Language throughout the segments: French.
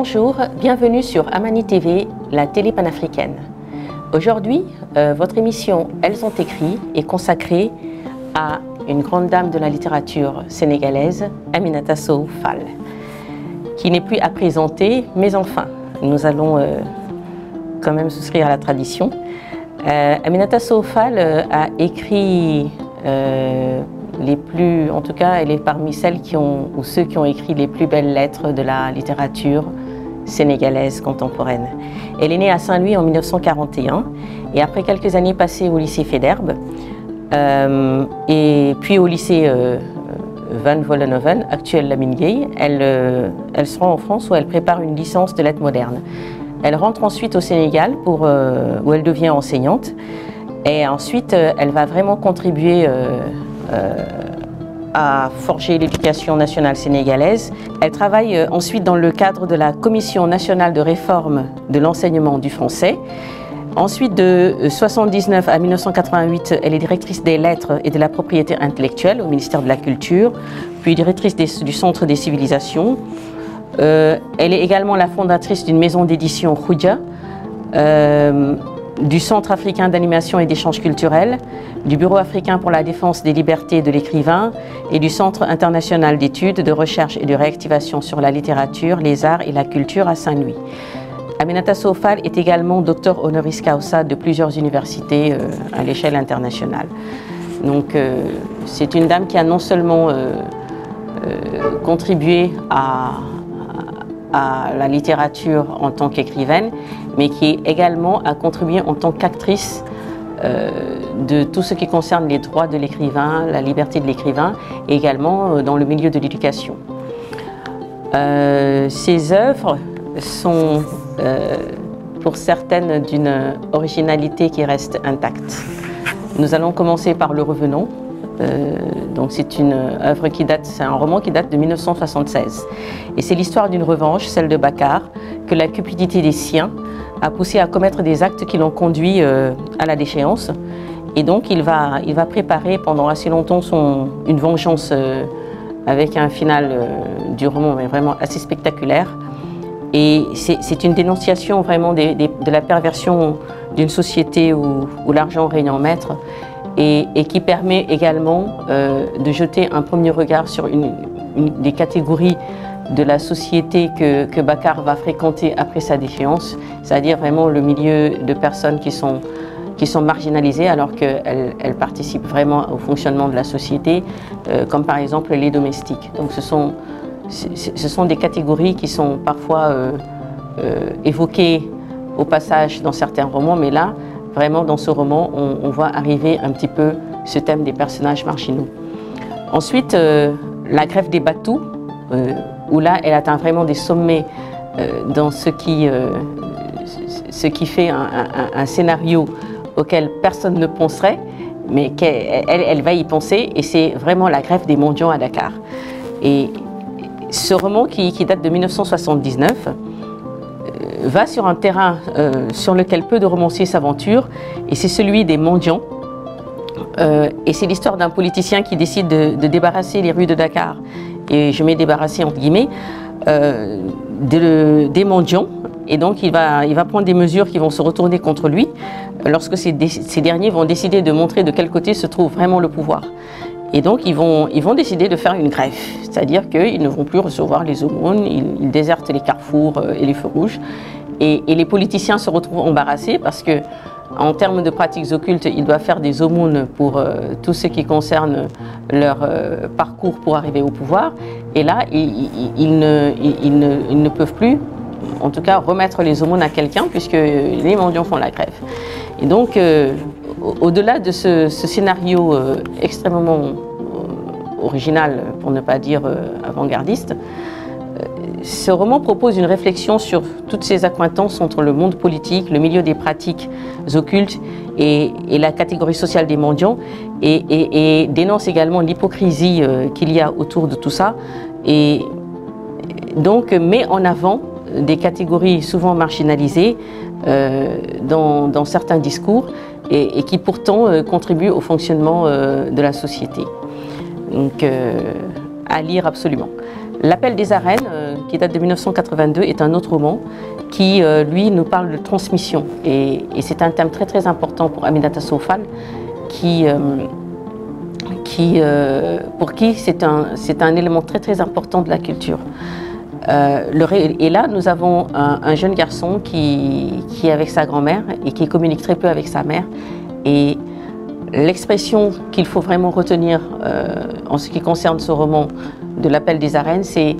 Bonjour, bienvenue sur Amani TV, la télé panafricaine. Aujourd'hui, votre émission Elles ont écrit est consacrée à une grande dame de la littérature sénégalaise, Aminata Sow Fall, qui n'est plus à présenter, mais enfin, nous allons quand même souscrire à la tradition. Aminata Sow Fall a écrit en tout cas, elle est parmi celles ou ceux qui ont écrit les plus belles lettres de la littérature sénégalaise contemporaine. Elle est née à Saint-Louis en 1941 et après quelques années passées au lycée Faidherbe et puis au lycée Van Vollenhoven, actuel Lamine Gueye, elle se rend en France où elle prépare une licence de lettres modernes. Elle rentre ensuite au Sénégal où elle devient enseignante et ensuite elle va vraiment contribuer à forger l'éducation nationale sénégalaise. Elle travaille ensuite dans le cadre de la Commission nationale de réforme de l'enseignement du français. Ensuite, de 1979 à 1988, elle est directrice des lettres et de la propriété intellectuelle au ministère de la Culture, puis directrice du Centre des civilisations. Elle est également la fondatrice d'une maison d'édition Khoudia, du Centre africain d'animation et d'échanges culturels, du Bureau africain pour la défense des libertés de l'écrivain et du Centre international d'études, de recherche et de réactivation sur la littérature, les arts et la culture à Saint-Louis. Aminata Sow Fall est également docteur honoris causa de plusieurs universités à l'échelle internationale. Donc c'est une dame qui a non seulement contribué à la littérature en tant qu'écrivaine, mais qui également a contribué en tant qu'actrice de tout ce qui concerne les droits de l'écrivain, la liberté de l'écrivain, et également dans le milieu de l'éducation. Ses œuvres sont pour certaines d'une originalité qui reste intacte. Nous allons commencer par Le Revenant. Donc c'est une œuvre c'est un roman qui date de 1976 et c'est l'histoire d'une revanche, celle de Bakar, que la cupidité des siens a poussé à commettre des actes qui l'ont conduit à la déchéance, et donc il va préparer pendant assez longtemps une vengeance avec un final du roman mais vraiment assez spectaculaire, et c'est une dénonciation vraiment de la perversion d'une société où l'argent règne en maître. Et qui permet également de jeter un premier regard sur une des catégories de la société que Bakar va fréquenter après sa déchéance, c'est-à-dire vraiment le milieu de personnes qui sont marginalisées alors qu'elles participent vraiment au fonctionnement de la société, comme par exemple les domestiques. Donc ce sont des catégories qui sont parfois évoquées au passage dans certains romans, mais là, vraiment, dans ce roman, on voit arriver un petit peu ce thème des personnages marginaux. Ensuite, La grève des Batous, où là, elle atteint vraiment des sommets dans ce qui fait un scénario auquel personne ne penserait, mais qu'elle va y penser, et c'est vraiment La grève des mendiants à Dakar. Et ce roman qui date de 1979, va sur un terrain sur lequel peu de romanciers s'aventurent, et c'est celui des mendiants. Et c'est l'histoire d'un politicien qui décide de débarrasser les rues de Dakar, et je mets débarrasser entre guillemets, des mendiants. Et donc il va prendre des mesures qui vont se retourner contre lui lorsque ces derniers vont décider de montrer de quel côté se trouve vraiment le pouvoir. Et donc ils vont décider de faire une grève, c'est-à-dire qu'ils ne vont plus recevoir les aumônes, ils désertent les carrefours et les feux rouges. Et les politiciens se retrouvent embarrassés parce que, en termes de pratiques occultes, ils doivent faire des aumônes pour tout ce qui concerne leur parcours pour arriver au pouvoir. Et là, ils ne peuvent plus, en tout cas, remettre les aumônes à quelqu'un puisque les mendiants font la grève. Et donc, au-delà de ce scénario extrêmement original, pour ne pas dire avant-gardiste, ce roman propose une réflexion sur toutes ces accointances entre le monde politique, le milieu des pratiques occultes et la catégorie sociale des mendiants, et dénonce également l'hypocrisie qu'il y a autour de tout ça, et donc met en avant des catégories souvent marginalisées dans certains discours et qui pourtant contribuent au fonctionnement de la société. Donc à lire absolument. L'Appel des arènes, qui date de 1982, est un autre roman qui, lui, nous parle de transmission. Et c'est un thème très très important pour Aminata Sow Fall, pour qui c'est un élément très très important de la culture. Et là, nous avons un jeune garçon qui est avec sa grand-mère et qui communique très peu avec sa mère. Et l'expression qu'il faut vraiment retenir en ce qui concerne ce roman de l'Appel des arènes, c'est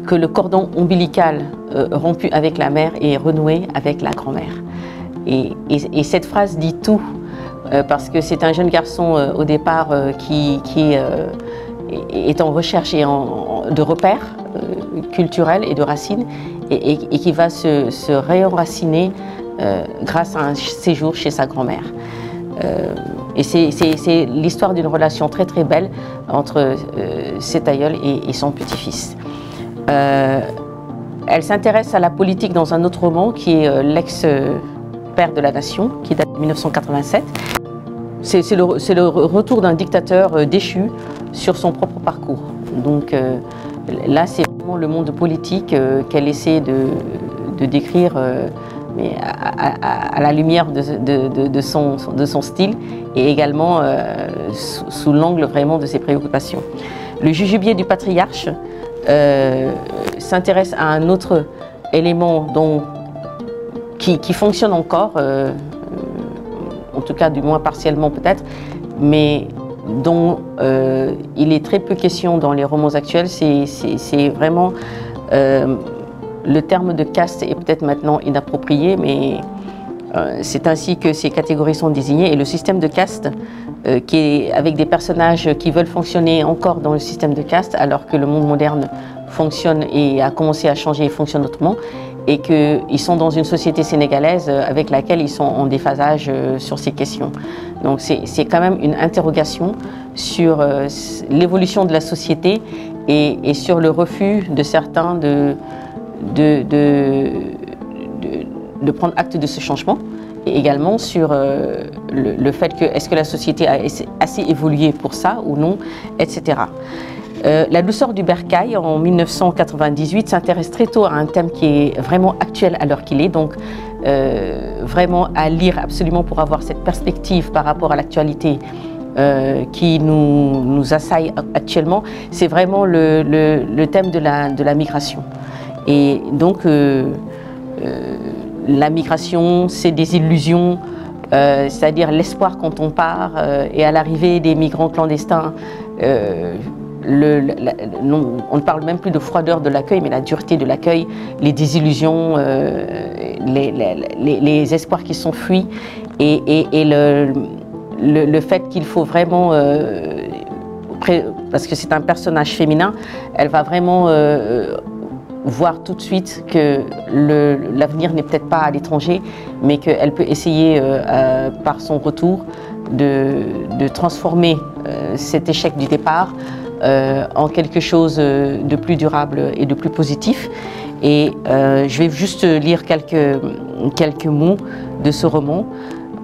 que le cordon ombilical rompu avec la mère est renoué avec la grand-mère. Et cette phrase dit tout, parce que c'est un jeune garçon au départ qui est en recherche de repères culturels et de racines, et qui va se réenraciner grâce à un séjour chez sa grand-mère. Et c'est l'histoire d'une relation très très belle entre cet aïeul et son petit-fils. Elle s'intéresse à la politique dans un autre roman qui est L'ex-père de la nation, qui date de 1987. C'est le retour d'un dictateur déchu sur son propre parcours. Donc là, c'est vraiment le monde politique qu'elle essaie de décrire, mais à la lumière de son style, et également sous l'angle vraiment de ses préoccupations. Le jujubier du patriarche s'intéresse à un autre élément qui fonctionne encore, en tout cas du moins partiellement peut-être, mais dont il est très peu question dans les romans actuels. C'est vraiment le terme de caste est peut-être maintenant inapproprié, mais c'est ainsi que ces catégories sont désignées. Et le système de caste, qui est avec des personnages qui veulent fonctionner encore dans le système de caste, alors que le monde moderne fonctionne et a commencé à changer et fonctionne autrement, et qu'ils sont dans une société sénégalaise avec laquelle ils sont en déphasage sur ces questions. Donc c'est quand même une interrogation sur l'évolution de la société et sur le refus de certains de prendre acte de ce changement, et également sur le fait que est-ce que la société a assez évolué pour ça ou non, etc. La douceur du bercail en 1998 s'intéresse très tôt à un thème qui est vraiment actuel à l'heure qu'il est, donc vraiment à lire absolument pour avoir cette perspective par rapport à l'actualité qui nous assaille actuellement. C'est vraiment le thème de la migration. Et donc la migration, c'est des illusions, c'est-à-dire l'espoir quand on part, et à l'arrivée des migrants clandestins, on ne parle même plus de froideur de l'accueil, mais la dureté de l'accueil, les désillusions, les espoirs qui sont fuis, et le fait qu'il faut vraiment, parce que c'est un personnage féminin, elle va vraiment voir tout de suite que l'avenir n'est peut-être pas à l'étranger, mais qu'elle peut essayer par son retour de transformer cet échec du départ en quelque chose de plus durable et de plus positif. Et je vais juste lire quelques mots de ce roman.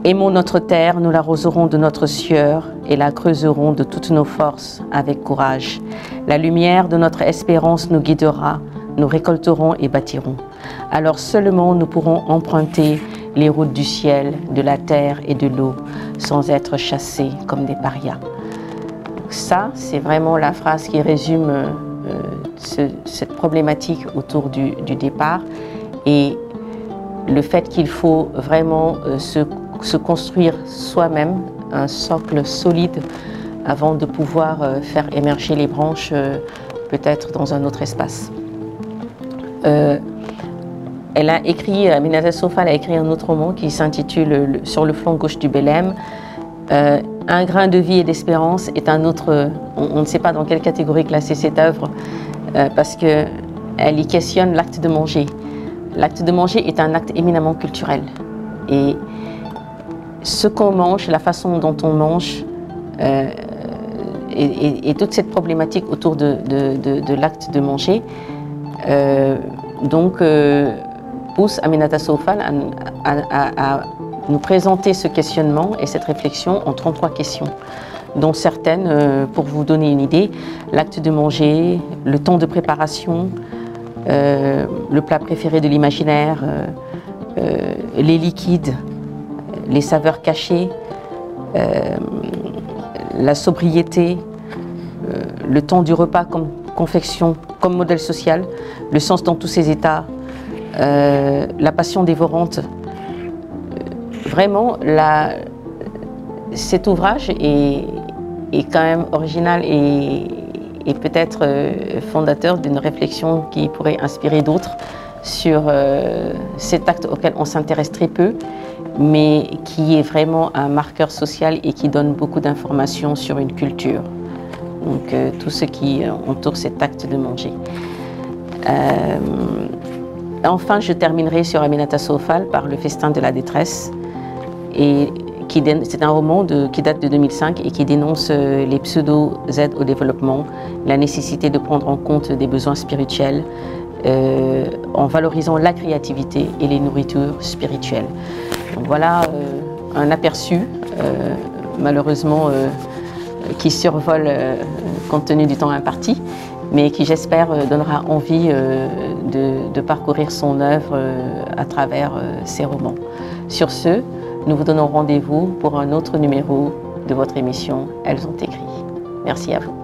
Aimons notre terre, nous l'arroserons de notre sueur et la creuserons de toutes nos forces avec courage. La lumière de notre espérance nous guidera, nous récolterons et bâtirons. Alors seulement nous pourrons emprunter les routes du ciel, de la terre et de l'eau, sans être chassés comme des parias. Ça, c'est vraiment la phrase qui résume cette problématique autour du départ, et le fait qu'il faut vraiment se construire soi-même un socle solide avant de pouvoir faire émerger les branches peut-être dans un autre espace. Elle a écrit, Aminata Sow Fall a écrit un autre roman qui s'intitule Sur le flanc gauche du Belém. Un grain de vie et d'espérance est un autre, on ne sait pas dans quelle catégorie classer cette œuvre, parce qu'elle y questionne l'acte de manger. L'acte de manger est un acte éminemment culturel. Et ce qu'on mange, la façon dont on mange, et toute cette problématique autour de l'acte de manger, pousse Aminata Sow Fall à nous présenter ce questionnement et cette réflexion en 33 questions. dont certaines, pour vous donner une idée, l'acte de manger, le temps de préparation, le plat préféré de l'imaginaire, les liquides, les saveurs cachées, la sobriété, le temps du repas comme confection, comme modèle social, le sens dans tous ses états, la passion dévorante. Vraiment, cet ouvrage est quand même original et peut-être fondateur d'une réflexion qui pourrait inspirer d'autres sur cet acte auquel on s'intéresse très peu, mais qui est vraiment un marqueur social et qui donne beaucoup d'informations sur une culture. Donc tout ce qui entoure cet acte de manger. Enfin, je terminerai sur Aminata Soofal par Le Festin de la détresse. C'est un roman qui date de 2005 et qui dénonce les pseudo-aides au développement, la nécessité de prendre en compte des besoins spirituels en valorisant la créativité et les nourritures spirituelles. Donc voilà un aperçu, malheureusement, qui survole compte tenu du temps imparti, mais qui, j'espère, donnera envie de parcourir son œuvre à travers ses romans. Sur ce, nous vous donnons rendez-vous pour un autre numéro de votre émission Elles ont écrit. Merci à vous.